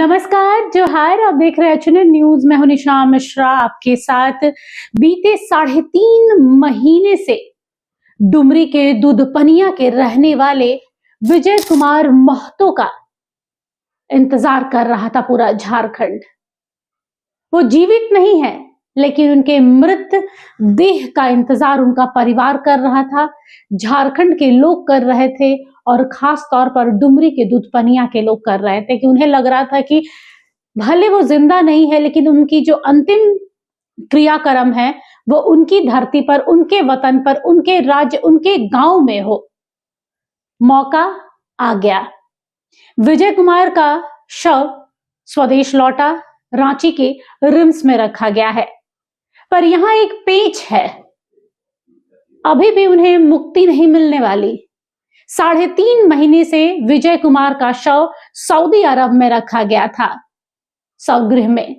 नमस्कार, जोहार। आप देख रहे हैं एचएनएन न्यूज। मैं हूं निशा मिश्रा आपके साथ। बीते 3.5 महीने से डुमरी के दूधपनिया के रहने वाले विजय कुमार महतो का इंतजार कर रहा था पूरा झारखंड। वो जीवित नहीं है, लेकिन उनके मृत देह का इंतजार उनका परिवार कर रहा था, झारखंड के लोग कर रहे थे और खास तौर पर डुमरी के दूधपनिया के लोग कर रहे थे कि उन्हें लग रहा था कि भले वो जिंदा नहीं है, लेकिन उनकी जो अंतिम क्रियाक्रम है वो उनकी धरती पर, उनके वतन पर, उनके राज्य, उनके गांव में हो। मौका आ गया। विजय कुमार का शव स्वदेश लौटा, रांची के रिम्स में रखा गया है। पर यहां एक पेच है, अभी भी उन्हें मुक्ति नहीं मिलने वाली। 3.5 महीने से विजय कुमार का शव सऊदी अरब में रखा गया था, स्वगृह में।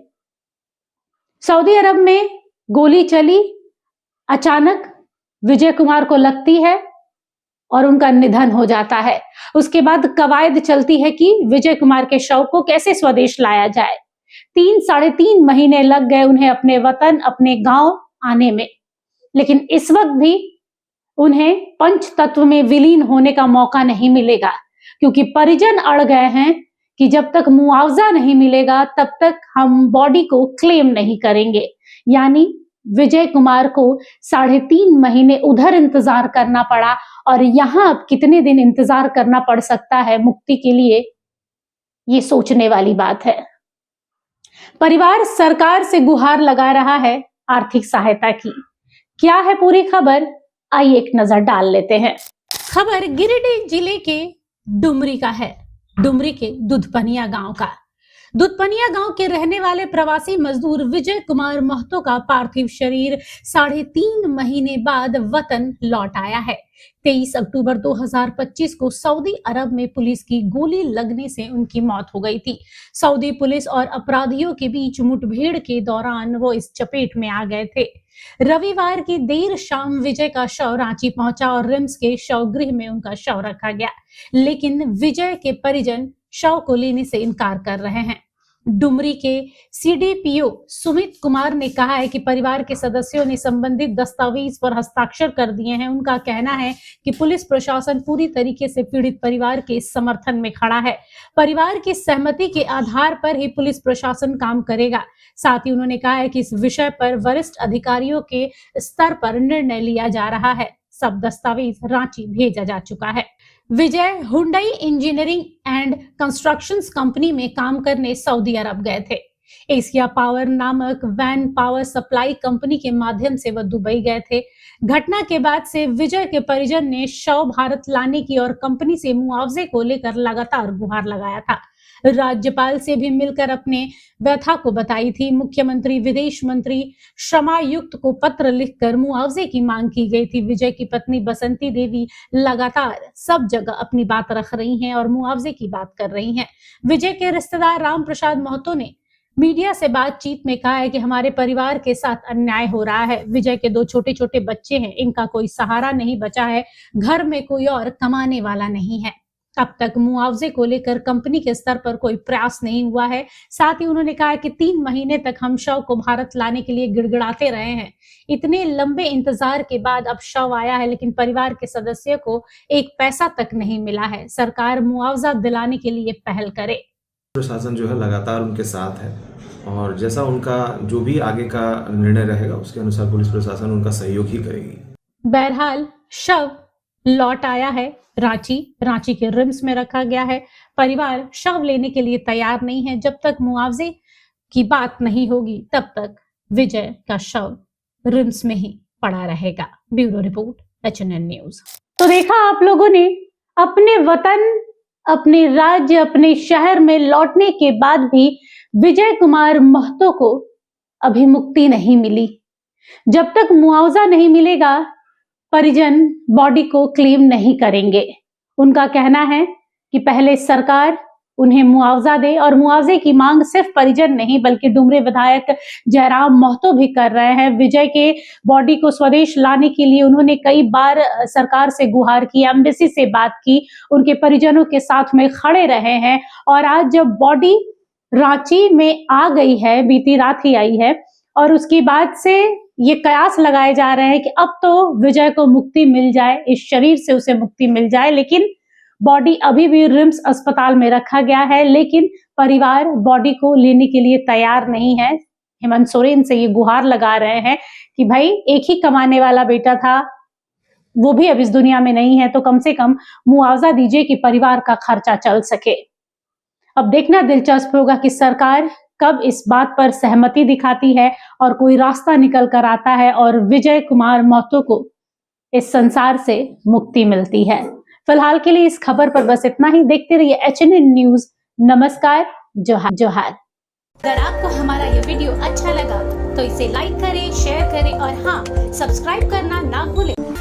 सऊदी अरब में गोली चली, अचानक विजय कुमार को लगती है और उनका निधन हो जाता है। उसके बाद कवायद चलती है कि विजय कुमार के शव को कैसे स्वदेश लाया जाए। 3-3.5 महीने लग गए उन्हें अपने वतन, अपने गांव आने में, लेकिन इस वक्त भी उन्हें पंच तत्व में विलीन होने का मौका नहीं मिलेगा, क्योंकि परिजन अड़ गए हैं कि जब तक मुआवजा नहीं मिलेगा तब तक हम बॉडी को क्लेम नहीं करेंगे। यानी विजय कुमार को 3.5 महीने उधर इंतजार करना पड़ा और यहां अब कितने दिन इंतजार करना पड़ सकता है मुक्ति के लिए, ये सोचने वाली बात है। परिवार सरकार से गुहार लगा रहा है आर्थिक सहायता की। क्या है पूरी खबर, आइए एक नजर डाल लेते हैं। खबर गिरिडीह जिले के डुमरी का है, डुमरी के दूधपनिया गांव का। दूधपनिया गांव के रहने वाले प्रवासी मजदूर विजय कुमार महतो का पार्थिव शरीर 3.5 महीने बाद वतन लौट आया है। 23 अक्टूबर 2025 को सऊदी अरब में पुलिस की गोली लगने से उनकी मौत हो गई थी। सऊदी पुलिस और अपराधियों के बीच मुठभेड़ के दौरान वो इस चपेट में आ गए थे। रविवार की देर शाम विजय का शव रांची पहुंचा और रिम्स के शवगृह में उनका शव रखा गया, लेकिन विजय के परिजन शव को लेने से इनकार कर रहे हैं। डुमरी के सीडीपीओ सुमित कुमार ने कहा है कि परिवार के सदस्यों ने संबंधित दस्तावेज पर हस्ताक्षर कर दिए हैं। उनका कहना है कि पुलिस प्रशासन पूरी तरीके से पीड़ित परिवार के समर्थन में खड़ा है। परिवार की सहमति के आधार पर ही पुलिस प्रशासन काम करेगा। साथ ही उन्होंने कहा है कि इस विषय पर वरिष्ठ अधिकारियों के स्तर पर निर्णय लिया जा रहा है। सब दस्तावेज रांची भेजा जा चुका है। Vijay Hyundai engineering and constructions company में काम करने सऊदी अरब गए थे। एशिया पावर नामक वैन पावर सप्लाई कंपनी के माध्यम से वह दुबई गए थे। घटना के बाद से विजय के परिजन ने शव भारत लाने की और कंपनी से मुआवजे को लेकर लगातार गुहार लगाया था। राज्यपाल से भी मिलकर अपने व्यथा को बताई थी। मुख्यमंत्री, विदेश मंत्री, श्रमायुक्त को पत्र लिखकर मुआवजे की मांग की गई थी। विजय की पत्नी बसंती देवी लगातार सब जगह अपनी बात रख रही हैं और मुआवजे की बात कर रही हैं। विजय के रिश्तेदार राम प्रसाद महतो ने मीडिया से बातचीत में कहा है कि हमारे परिवार के साथ अन्याय हो रहा है। विजय के 2 छोटे छोटे बच्चे हैं, इनका कोई सहारा नहीं बचा है, घर में कोई और कमाने वाला नहीं है। अब तक मुआवजे को लेकर कंपनी के स्तर पर कोई प्रयास नहीं हुआ है। साथ ही उन्होंने कहा कि 3 महीने तक हम शव को भारत लाने के लिए गिड़गिड़ाते रहे हैं। इतने लंबे इंतजार के बाद अब शव आया है, लेकिन परिवार के सदस्य को एक पैसा तक नहीं मिला है। सरकार मुआवजा दिलाने के लिए पहल करे। प्रशासन जो है लगातार उनके साथ है और जैसा उनका जो भी आगे का निर्णय रहेगा उसके अनुसार पुलिस प्रशासन उनका सहयोग ही करेगी। बहरहाल शव लौट आया है रांची के रिम्स में रखा गया है। परिवार शव लेने के लिए तैयार नहीं है। जब तक मुआवजे की बात नहीं होगी तब तक विजय का शव रिम्स में ही पड़ा रहेगा। Bureau report, HNN news. तो देखा आप लोगों ने, अपने वतन, अपने राज्य, अपने शहर में लौटने के बाद भी विजय कुमार महतो को अभी मुक्ति नहीं मिली। जब तक मुआवजा नहीं मिलेगा परिजन बॉडी को क्लेम नहीं करेंगे। उनका कहना है कि पहले सरकार उन्हें मुआवजा दे, और मुआवजे की मांग सिर्फ परिजन नहीं बल्कि डुमरी विधायक जयराम महतो भी कर रहे हैं। विजय के बॉडी को स्वदेश लाने के लिए उन्होंने कई बार सरकार से गुहार की, एम्बेसी से बात की, उनके परिजनों के साथ में खड़े रहे हैं। और आज जब बॉडी रांची में आ गई है, बीती रात ही आई है, और उसके बाद से ये कयास लगाए जा रहे हैं कि अब तो विजय को मुक्ति मिल जाए, इस शरीर से उसे मुक्ति मिल जाए। लेकिन बॉडी अभी भी रिम्स अस्पताल में रखा गया है, लेकिन परिवार बॉडी को लेने के लिए तैयार नहीं है। हेमंत सोरेन से ये गुहार लगा रहे हैं कि भाई एक ही कमाने वाला बेटा था, वो भी अब इस दुनिया में नहीं है, तो कम से कम मुआवजा दीजिए कि परिवार का खर्चा चल सके। अब देखना दिलचस्प होगा कि सरकार कब इस बात पर सहमति दिखाती है और कोई रास्ता निकल कर आता है और विजय कुमार महतो को इस संसार से मुक्ति मिलती है। फिलहाल के लिए इस खबर पर बस इतना ही। देखते रहिए HNN न्यूज। नमस्कार, जोहार। अगर आपको हमारा ये वीडियो अच्छा लगा तो इसे लाइक करें, शेयर करें और हाँ, सब्सक्राइब करना ना भूलें।